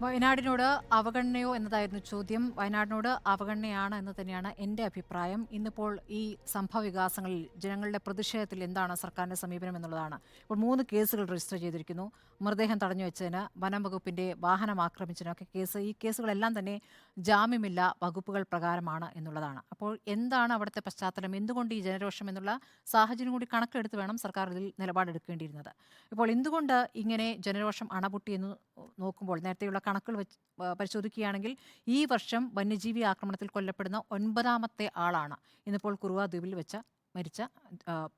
വയനാടിനോട് അവഗണനയോ എന്നതായിരുന്നു ചോദ്യം. വയനാടിനോട് അവഗണനയാണ് എന്ന് തന്നെയാണ് എൻ്റെ അഭിപ്രായം. ഇന്നിപ്പോൾ ഈ സംഭവ വികാസങ്ങളിൽ ജനങ്ങളുടെ പ്രതിഷേധത്തിൽ എന്താണ് സർക്കാരിൻ്റെ സമീപനം എന്നുള്ളതാണ്. ഇപ്പോൾ 3 കേസുകൾ രജിസ്റ്റർ ചെയ്തിരിക്കുന്നു. മൃതദേഹം തടഞ്ഞു വെച്ചതിന്, വനം വകുപ്പിൻ്റെ വാഹനം ആക്രമിച്ചതിനൊക്കെ കേസ്. ഈ കേസുകളെല്ലാം തന്നെ ജാമ്യമില്ല വകുപ്പുകൾ പ്രകാരമാണ് എന്നുള്ളതാണ്. അപ്പോൾ എന്താണ് അവിടുത്തെ പശ്ചാത്തലം, എന്തുകൊണ്ട് ഈ ജനരോഷം എന്നുള്ള സാഹചര്യം കൂടി കണക്കെടുത്ത് വേണം സർക്കാർ ഇതിൽ നിലപാടെടുക്കേണ്ടിയിരുന്നത്. ഇപ്പോൾ എന്തുകൊണ്ട് ഇങ്ങനെ ജനരോഷം അണപൊട്ടിയെന്ന് നോക്കുമ്പോൾ നേരത്തെയുള്ള കണക്കുകൾ വെച്ച് പരിശോധിക്കുകയാണെങ്കിൽ ഈ വർഷം വന്യജീവി ആക്രമണത്തിൽ കൊല്ലപ്പെടുന്ന 9ാമത്തെ ആളാണ് ഇന്നിപ്പോൾ കുറുവ ദ്വീപിൽ വെച്ച് മരിച്ച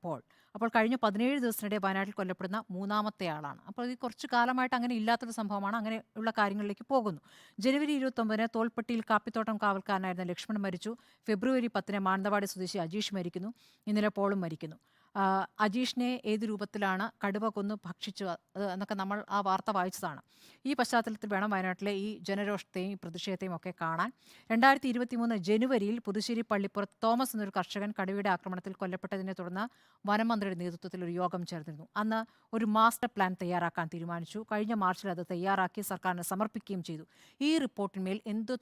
പോൾ. അപ്പോൾ കഴിഞ്ഞ 17 ദിവസത്തിനിടെ വയനാട്ടിൽ കൊല്ലപ്പെടുന്ന 3ാമത്തെ ആളാണ്. അപ്പോൾ ഇത് കുറച്ച് കാലമായിട്ട് അങ്ങനെ ഇല്ലാത്തൊരു സംഭവമാണ്. അങ്ങനെയുള്ള കാര്യങ്ങളിലേക്ക് പോകുന്നു. ജനുവരി 29-ന് തോൽപ്പെട്ടിയിൽ കാപ്പിത്തോട്ടം കാവൽക്കാരനായിരുന്ന ലക്ഷ്മൺ മരിച്ചു. ഫെബ്രുവരി 10-ന് മാനന്തവാടി സ്വദേശി അജീഷ് മരിക്കുന്നു. ഇന്നലെ പോളും മരിക്കുന്നു. അജീഷിനെ ഏത് രൂപത്തിലാണ് കടുവ കൊന്ന് ഭക്ഷിച്ചു എന്നൊക്കെ നമ്മൾ ആ വാർത്ത വായിച്ചതാണ്. ഈ പശ്ചാത്തലത്തിൽ വേണം വയനാട്ടിലെ ഈ ജനരോഷത്തെയും ഈ പ്രതിഷേധത്തെയും ഒക്കെ കാണാൻ. 2023 ജനുവരിയിൽ പുതുശ്ശേരി പള്ളിപ്പുറത്ത് തോമസ് എന്നൊരു കർഷകൻ കടുവയുടെ ആക്രമണത്തിൽ കൊല്ലപ്പെട്ടതിനെ തുടർന്ന് വനമന്ത്രിയുടെ നേതൃത്വത്തിൽ ഒരു യോഗം ചേർന്നിരുന്നു. അന്ന് ഒരു മാസ്റ്റർ പ്ലാൻ തയ്യാറാക്കാൻ തീരുമാനിച്ചു. കഴിഞ്ഞ മാർച്ചിൽ അത് തയ്യാറാക്കി സർക്കാരിന് സമർപ്പിക്കുകയും ചെയ്തു. ഈ റിപ്പോർട്ടിന്മേൽ എന്ത്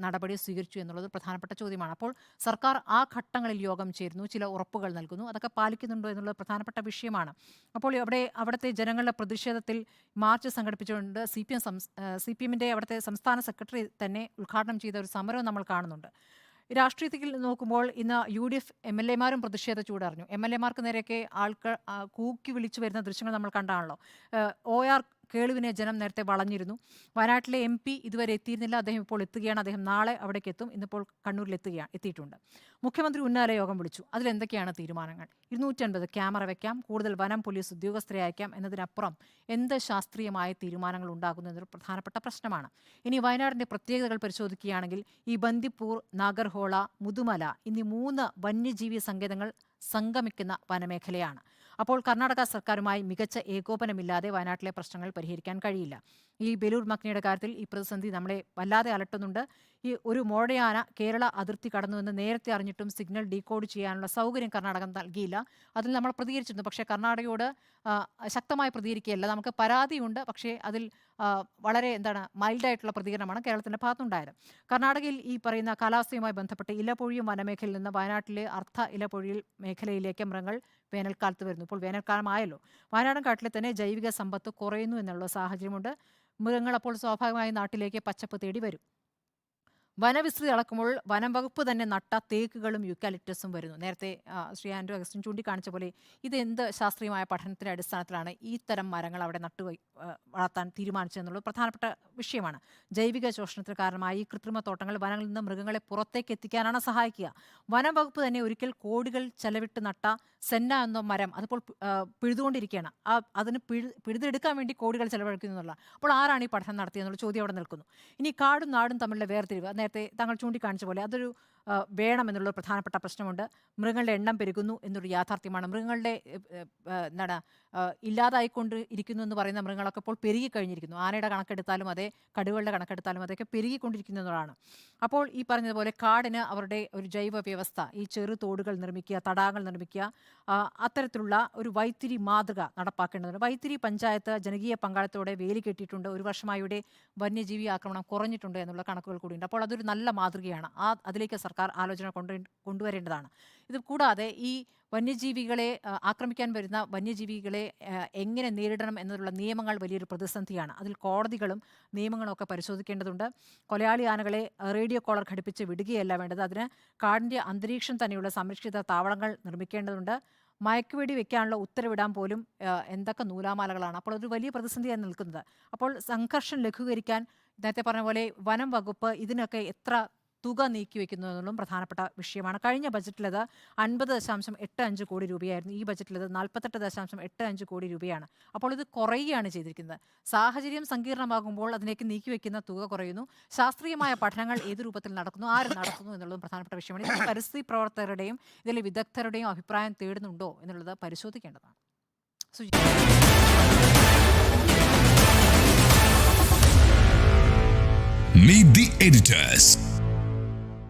നടപടി സ്വീകരിച്ചു എന്നുള്ളത് പ്രധാനപ്പെട്ട ചോദ്യമാണ്. അപ്പോൾ സർക്കാർ ആ ഘട്ടങ്ങളിൽ യോഗം ചേരുന്നു, ചില ഉറപ്പുകൾ നൽകുന്നു, അതൊക്കെ പാലിക്കുന്നുണ്ടോ എന്നുള്ളത് പ്രധാനപ്പെട്ട വിഷയമാണ്. അപ്പോൾ അവിടുത്തെ ജനങ്ങളുടെ പ്രതിഷേധത്തിൽ മാർച്ച് സംഘടിപ്പിച്ചുകൊണ്ട് CPM-ന്റെ അവിടുത്തെ സംസ്ഥാന സെക്രട്ടറി തന്നെ ഉദ്ഘാടനം ചെയ്ത ഒരു സമരവും നമ്മൾ കാണുന്നുണ്ട്. രാഷ്ട്രീയത്തിൽ നോക്കുമ്പോൾ ഇന്ന് UDF MLA-മാരും പ്രതിഷേധ ചൂടറിഞ്ഞു. MLA-മാർക്ക് നേരെയൊക്കെ ആൾക്കാർ കൂക്കി വിളിച്ചു വരുന്ന ദൃശ്യങ്ങൾ നമ്മൾ കണ്ടാണല്ലോ. OR കേളുവിനെ ജനം നേരത്തെ വളഞ്ഞിരുന്നു. വയനാട്ടിലെ MP ഇതുവരെ എത്തിയിരുന്നില്ല. അദ്ദേഹം ഇപ്പോൾ എത്തുകയാണ്. അദ്ദേഹം നാളെ അവിടേക്ക് എത്തും. ഇന്നിപ്പോൾ കണ്ണൂരിൽ എത്തിയിട്ടുണ്ട്. മുഖ്യമന്ത്രി ഉന്നതല യോഗം വിളിച്ചു. അതിലെന്തൊക്കെയാണ് തീരുമാനങ്ങൾ? 250 ക്യാമറ വയ്ക്കാം, കൂടുതൽ വനം പോലീസ് ഉദ്യോഗസ്ഥരെ അയക്കാം എന്നതിനപ്പുറം എന്ത് ശാസ്ത്രീയമായ തീരുമാനങ്ങൾ ഉണ്ടാകുന്നു എന്നൊരു പ്രധാനപ്പെട്ട പ്രശ്നമാണ്. ഇനി വയനാടിൻ്റെ പ്രത്യേകതകൾ പരിശോധിക്കുകയാണെങ്കിൽ ഈ ബന്ദിപ്പൂർ, നാഗർഹോള, മുതുമല എന്നീ 3 വന്യജീവി സങ്കേതങ്ങൾ സംഗമിക്കുന്ന വനമേഖലയാണ്. അപ്പോൾ കർണാടക സർക്കാരുമായി മികച്ച ഏകോപനമില്ലാതെ വയനാട്ടിലെ പ്രശ്നങ്ങൾ പരിഹരിക്കാൻ കഴിയില്ല. ഈ ബെലൂർ മക്നിയുടെ കാര്യത്തിൽ ഈ പ്രതിസന്ധി നമ്മളെ വല്ലാതെ അലട്ടുന്നുണ്ട്. ഈ ഒരു മോഴയാന കേരള അതിർത്തി കടന്നുവെന്ന് നേരത്തെ അറിഞ്ഞിട്ടും സിഗ്നൽ ഡീകോഡ് ചെയ്യാനുള്ള സൗകര്യം കർണാടക നൽകിയില്ല. അതിൽ നമ്മൾ പ്രതികരിച്ചിരുന്നു. പക്ഷേ കർണാടകയോട് ശക്തമായി പ്രതികരിക്കുകയല്ല. നമുക്ക് പരാതിയുണ്ട്, പക്ഷേ അതിൽ വളരെ മൈൽഡായിട്ടുള്ള പ്രതികരണമാണ് കേരളത്തിൻ്റെ ഭാഗത്തുണ്ടായത്. കർണാടകയിൽ ഈ പറയുന്ന കാലാവസ്ഥയുമായി ബന്ധപ്പെട്ട് ഇലപൊഴിയും വനമേഖലയിൽ നിന്ന് വയനാട്ടിലെ അർദ്ധ ഇലപൊഴിയിൽ മേഖലയിലേക്ക് മൃഗങ്ങൾ വേനൽക്കാലത്ത് വരുന്നു. ഇപ്പോൾ വേനൽക്കാലമായല്ലോ. വയനാടൻ കാട്ടിലെ തന്നെ ജൈവിക സമ്പത്ത് കുറയുന്നു എന്നുള്ള സാഹചര്യമുണ്ട്. മൃഗങ്ങൾ അപ്പോൾ സ്വാഭാവികമായി നാട്ടിലേക്ക് പച്ചപ്പ് തേടി വരും. വനവിസ്തൃതി അളക്കുമ്പോൾ വനം വകുപ്പ് തന്നെ നട്ട തേക്കുകളും യൂക്കാലിപ്റ്റസും വരുന്നു. നേരത്തെ ശ്രീ ആൻഡ്രൂ അഗസ്റ്റിൻ ചൂണ്ടിക്കാണിച്ച പോലെ ഇത് എന്ത് ശാസ്ത്രീയമായ പഠനത്തിൻ്റെ അടിസ്ഥാനത്തിലാണ് ഈ തരം മരങ്ങൾ അവിടെ വളർത്താൻ തീരുമാനിച്ചതെന്നുള്ളത് പ്രധാനപ്പെട്ട വിഷയമാണ്. ജൈവിക ശോഷണത്തിന് കാരണമായി കൃത്രിമ തോട്ടങ്ങൾ വനങ്ങളിൽ നിന്ന് മൃഗങ്ങളെ പുറത്തേക്ക് എത്തിക്കാനാണ് സഹായിക്കുക. വനം വകുപ്പ് തന്നെ ഒരിക്കൽ കോടികൾ ചെലവിട്ട് നട്ട സെന്ന എന്ന മരം അതിപ്പോൾ പിഴുതുകൊണ്ടിരിക്കുകയാണ്. അതിന് പിഴുതെടുക്കാൻ വേണ്ടി കോടികൾ ചെലവഴിക്കുന്നു എന്നുള്ള. അപ്പോൾ ആരാണ് ഈ പഠനം നടത്തിയെന്നുള്ള ചോദ്യം അവിടെ നിൽക്കുന്നു. ഇനി കാടും നാടും തമ്മിലുള്ള വേർതിരിവ് നേരത്തെ താങ്കൾ ചൂണ്ടിക്കാണിച്ച പോലെ അതൊരു വേണമെന്നുള്ള പ്രധാനപ്പെട്ട പ്രശ്നമുണ്ട്. മൃഗങ്ങളുടെ എണ്ണം പെരുകുന്നു എന്നൊരു യാഥാർത്ഥ്യമാണ്. മൃഗങ്ങളുടെ ഇല്ലാതായിക്കൊണ്ട് ഇരിക്കുന്നു എന്ന് പറയുന്ന മൃഗങ്ങളൊക്കെ ഇപ്പോൾ പെരുകിക്കഴിഞ്ഞിരിക്കുന്നു. ആനയുടെ കണക്കെടുത്താലും അതെ, കടുവകളുടെ കണക്കെടുത്താലും അതൊക്കെ പെരുകിക്കൊണ്ടിരിക്കുന്നു എന്നതാണ്. അപ്പോൾ ഈ പറഞ്ഞതുപോലെ കാടിന് അവരുടെ ഒരു ജൈവ വ്യവസ്ഥ, ഈ ചെറു തോടുകൾ നിർമ്മിക്കുക, തടാകങ്ങൾ നിർമ്മിക്കുക, അത്തരത്തിലുള്ള ഒരു വൈത്തിരി മാതൃക നടപ്പാക്കേണ്ടതുണ്ട്. വൈത്തിരി പഞ്ചായത്ത് ജനകീയ പങ്കാളിത്തത്തോടെ വേലി കെട്ടിയിട്ടുണ്ട്. ഒരു വർഷമായി ഇവിടെ വന്യജീവി ആക്രമണം കുറഞ്ഞിട്ടുണ്ട് എന്നുള്ള കണക്കുകൾ കൂടിയുണ്ട്. അപ്പോൾ അതൊരു നല്ല മാതൃകയാണ്. അതിലേക്ക് സർക്കാർ ആലോചന കൊണ്ടുവരേണ്ടതാണ്. ഇത് കൂടാതെ ഈ വന്യജീവികളെ ആക്രമിക്കാൻ വരുന്ന വന്യജീവികളെ എങ്ങനെ നേരിടണം എന്നുള്ള നിയമങ്ങൾ വലിയൊരു പ്രതിസന്ധിയാണ്. അതിൽ കോടതികളും നിയമങ്ങളും ഒക്കെ പരിശോധിക്കേണ്ടതുണ്ട്. കൊലയാളി ആനകളെ റേഡിയോ കോളർ ഘടിപ്പിച്ച് വിടുകയല്ല വേണ്ടത്. അതിന് കാടിൻ്റെ അന്തരീക്ഷം തന്നെയുള്ള സംരക്ഷിത താവളങ്ങൾ നിർമ്മിക്കേണ്ടതുണ്ട്. മയക്കുവെടി വെക്കാനുള്ള ഉത്തരവിടാൻ പോലും എന്തൊക്കെ നൂലാമാലകളാണ്. അപ്പോൾ അതൊരു വലിയ പ്രതിസന്ധിയാണ് നിൽക്കുന്നത്. അപ്പോൾ സംഘർഷം ലഘൂകരിക്കാൻ നേരത്തെ പറഞ്ഞ പോലെ വനം വകുപ്പ് ഇതിനൊക്കെ എത്ര തുക നീക്കിവെക്കുന്നു എന്നുള്ളതും പ്രധാനപ്പെട്ട വിഷയമാണ്. കഴിഞ്ഞ ബജറ്റിൽ അത് 50.85 കോടി രൂപയായിരുന്നു. ഈ ബജറ്റിൽ അത് 48.85 കോടി രൂപയാണ്. അപ്പോൾ ഇത് കുറയുകയാണ് ചെയ്തിരിക്കുന്നത്. സാഹചര്യം സങ്കീർണമാകുമ്പോൾ അതിലേക്ക് നീക്കിവെക്കുന്ന തുക കുറയുന്നു. ശാസ്ത്രീയമായ പഠനങ്ങൾ ഏത് രൂപത്തിൽ നടക്കുന്നു, ആര് നടത്തുന്നു എന്നുള്ളതും പ്രധാനപ്പെട്ട വിഷയമാണ്. ഇതിൽ പരിസ്ഥിതി പ്രവർത്തകരുടെയും ഇതിലെ വിദഗ്ധരുടെയും അഭിപ്രായം തേടുന്നുണ്ടോ എന്നുള്ളത് പരിശോധിക്കേണ്ടതാണ്. Meet the editors.